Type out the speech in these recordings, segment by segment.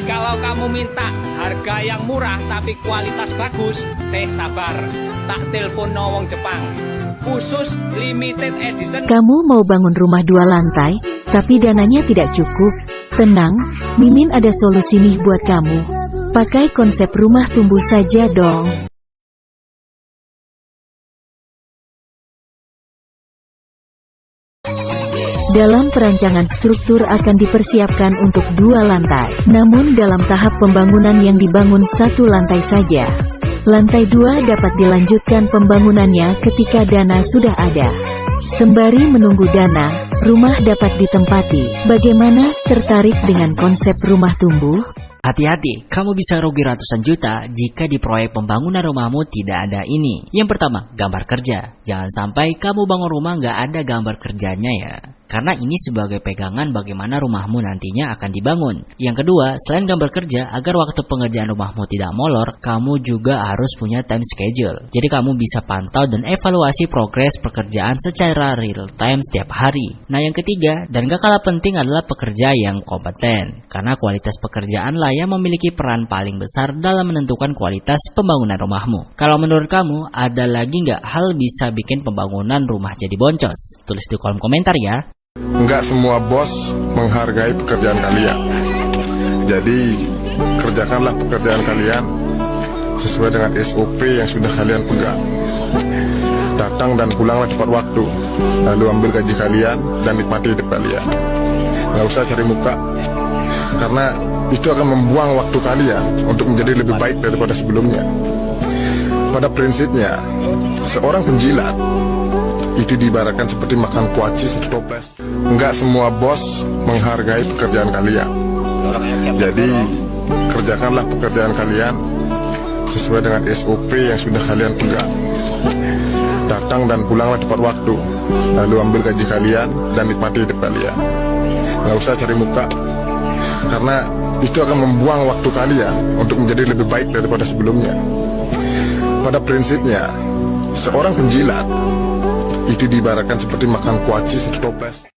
kalau kamu minta harga yang murah tapi kualitas bagus, sabar, tak telepon wong Jepang. Khusus limited edition. Kamu mau bangun rumah 2 lantai, tapi dananya tidak cukup? Tenang, Mimin ada solusi nih buat kamu. Pakai konsep rumah tumbuh saja dong. Dalam perancangan struktur akan dipersiapkan untuk 2 lantai. Namun dalam tahap pembangunan yang dibangun 1 lantai saja. Lantai 2 dapat dilanjutkan pembangunannya ketika dana sudah ada. Sembari menunggu dana, rumah dapat ditempati. Bagaimana, tertarik dengan konsep rumah tumbuh? Hati-hati, kamu bisa rugi ratusan juta jika di proyek pembangunan rumahmu tidak ada ini. Yang pertama, gambar kerja. Jangan sampai kamu bangun rumah nggak ada gambar kerjanya ya. Karena ini sebagai pegangan bagaimana rumahmu nantinya akan dibangun. Yang kedua, selain gambar kerja, agar waktu pengerjaan rumahmu tidak molor, kamu juga harus punya time schedule. Jadi kamu bisa pantau dan evaluasi progres pekerjaan secara real time setiap hari. Nah yang ketiga, dan gak kalah penting adalah pekerja yang kompeten. Karena kualitas pekerjaan lah yang memiliki peran paling besar dalam menentukan kualitas pembangunan rumahmu. Kalau menurut kamu, ada lagi nggak hal bisa bikin pembangunan rumah jadi boncos? Tulis di kolom komentar ya. Enggak semua bos menghargai pekerjaan kalian. Jadi, kerjakanlah pekerjaan kalian sesuai dengan SOP yang sudah kalian pegang. Datang dan pulanglah tepat waktu, lalu ambil gaji kalian dan nikmati hidup kalian. Nggak usah cari muka, karena itu akan membuang waktu kalian untuk menjadi lebih baik daripada sebelumnya. Pada prinsipnya, seorang penjilat itu diibaratkan seperti makan kuaci 1 toples. Enggak semua bos menghargai pekerjaan kalian. Jadi, kerjakanlah pekerjaan kalian sesuai dengan SOP yang sudah kalian pegang. Datang dan pulanglah tepat waktu, lalu ambil gaji kalian dan nikmati hidup kalian. Nggak usah cari muka, karena itu akan membuang waktu kalian untuk menjadi lebih baik daripada sebelumnya. Pada prinsipnya, seorang penjilat itu diibaratkan seperti makan kuaci 1 toples.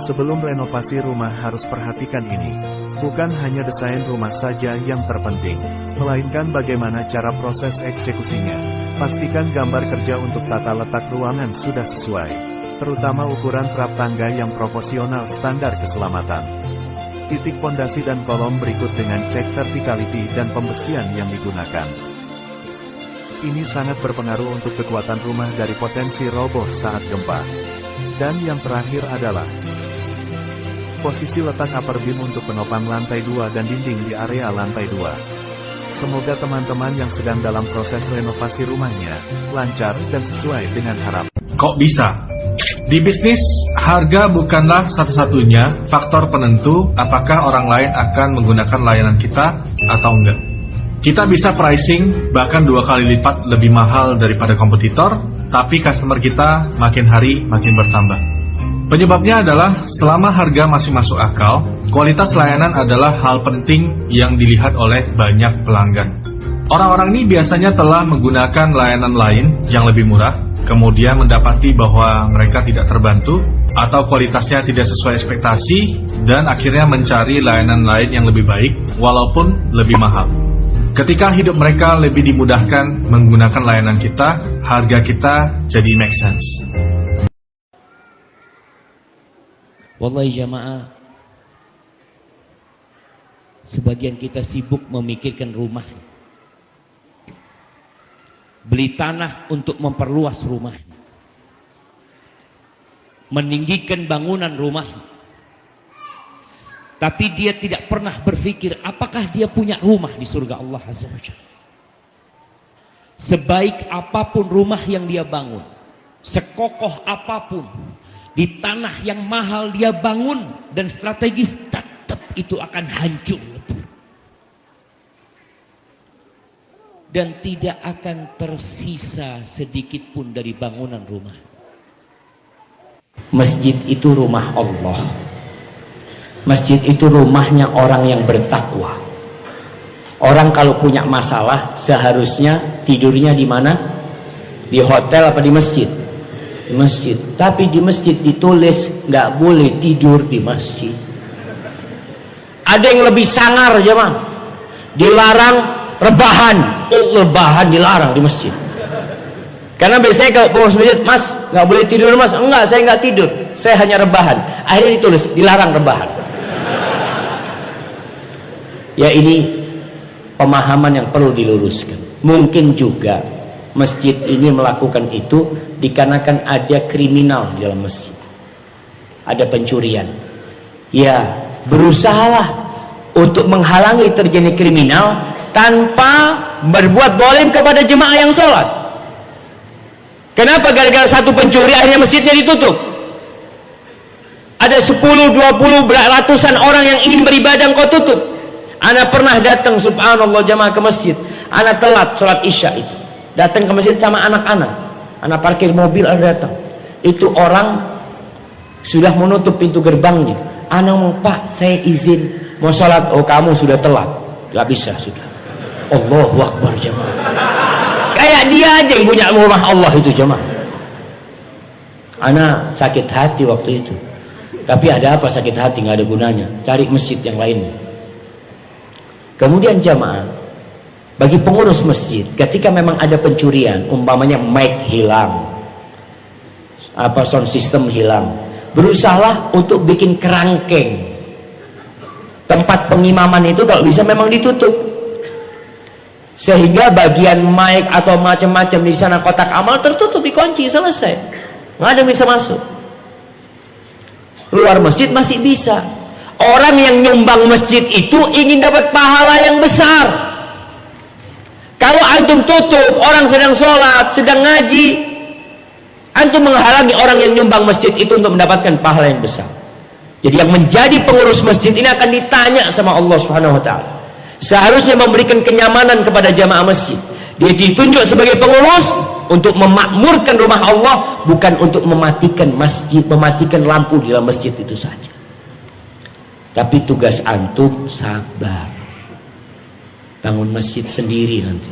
Sebelum renovasi rumah harus perhatikan ini. Bukan hanya desain rumah saja yang terpenting, melainkan bagaimana cara proses eksekusinya. Pastikan gambar kerja untuk tata letak ruangan sudah sesuai, terutama ukuran trap tangga yang proporsional standar keselamatan. Titik pondasi dan kolom berikut dengan cek verticality dan pembesian yang digunakan. Ini sangat berpengaruh untuk kekuatan rumah dari potensi roboh saat gempa. Dan yang terakhir adalah posisi letak upper beam untuk penopang lantai 2 dan dinding di area lantai 2. Semoga teman-teman yang sedang dalam proses renovasi rumahnya lancar dan sesuai dengan harapan. Kok bisa? Di bisnis, harga bukanlah satu-satunya faktor penentu apakah orang lain akan menggunakan layanan kita atau enggak. Kita bisa pricing bahkan 2 kali lipat lebih mahal daripada kompetitor, tapi customer kita makin hari makin bertambah. Penyebabnya adalah selama harga masih masuk akal, kualitas layanan adalah hal penting yang dilihat oleh banyak pelanggan. Orang-orang ini biasanya telah menggunakan layanan lain yang lebih murah, kemudian mendapati bahwa mereka tidak terbantu, atau kualitasnya tidak sesuai ekspektasi, dan akhirnya mencari layanan lain yang lebih baik, walaupun lebih mahal. Ketika hidup mereka lebih dimudahkan menggunakan layanan kita, harga kita jadi make sense. Wallahi jamaah, sebagian kita sibuk memikirkan rumah, beli tanah untuk memperluas rumah, meninggikan bangunan rumah, tapi dia tidak pernah berpikir apakah dia punya rumah di surga Allah Azza wa Jalla. Sebaik apapun rumah yang dia bangun, sekokoh apapun, di tanah yang mahal dia bangun dan strategis, tetap itu akan hancur dan tidak akan tersisa sedikit pun dari bangunan rumah. Masjid itu rumah Allah. Masjid itu rumahnya orang yang bertakwa. Orang kalau punya masalah seharusnya tidurnya di mana? Di hotel apa di masjid? Di masjid. Tapi di masjid ditulis nggak boleh tidur di masjid. Ada yang lebih sangar jemaah. Dilarang rebahan. Rebahan dilarang di masjid. Karena biasanya kalau pengurus masjid, Mas, nggak boleh tidur Mas. Enggak, saya nggak tidur. Saya hanya rebahan. Akhirnya ditulis dilarang rebahan. Ya, ini pemahaman yang perlu diluruskan. Mungkin juga masjid ini melakukan itu dikarenakan ada kriminal di dalam masjid. Ada pencurian. Ya, berusahalah untuk menghalangi terjadi kriminal tanpa berbuat zalim kepada jemaah yang sholat. Kenapa? Gara-gara satu pencuri akhirnya masjidnya ditutup. Ada 10, 20, ratusan orang yang ingin beribadah kau tutup. Ana pernah datang, subhanallah jamaah, ke masjid. Ana telat sholat isya itu. Datang ke masjid sama anak-anak. Ana parkir mobil, ana datang. Itu orang sudah menutup pintu gerbangnya. Ana mau, Pak, saya izin mau sholat. Oh, kamu sudah telat. Gak bisa, sudah. Allahu Akbar jamaah. Kayak dia aja yang punya rumah Allah itu jemaah. Ana sakit hati waktu itu. Tapi ada apa sakit hati, nggak ada gunanya. Cari masjid yang lainnya. Kemudian jemaah, bagi pengurus masjid, ketika memang ada pencurian, umpamanya mic hilang, apa sound system hilang, berusahalah untuk bikin kerangkeng. Tempat pengimaman itu kalau bisa memang ditutup. Sehingga bagian mic atau macam-macam di sana kotak amal tertutup, dikunci, selesai. Nggak ada yang bisa masuk. Luar masjid masih bisa. Orang yang nyumbang masjid itu ingin dapat pahala yang besar. Kalau antum tutup, orang sedang sholat, sedang ngaji, antum menghalangi orang yang nyumbang masjid itu untuk mendapatkan pahala yang besar. Jadi yang menjadi pengurus masjid ini akan ditanya sama Allah Subhanahu wa ta'ala. Seharusnya memberikan kenyamanan kepada jamaah masjid. Dia ditunjuk sebagai pengurus untuk memakmurkan rumah Allah, bukan untuk mematikan masjid, mematikan lampu di dalam masjid itu saja. Tapi tugas antum sabar. Bangun masjid sendiri nanti.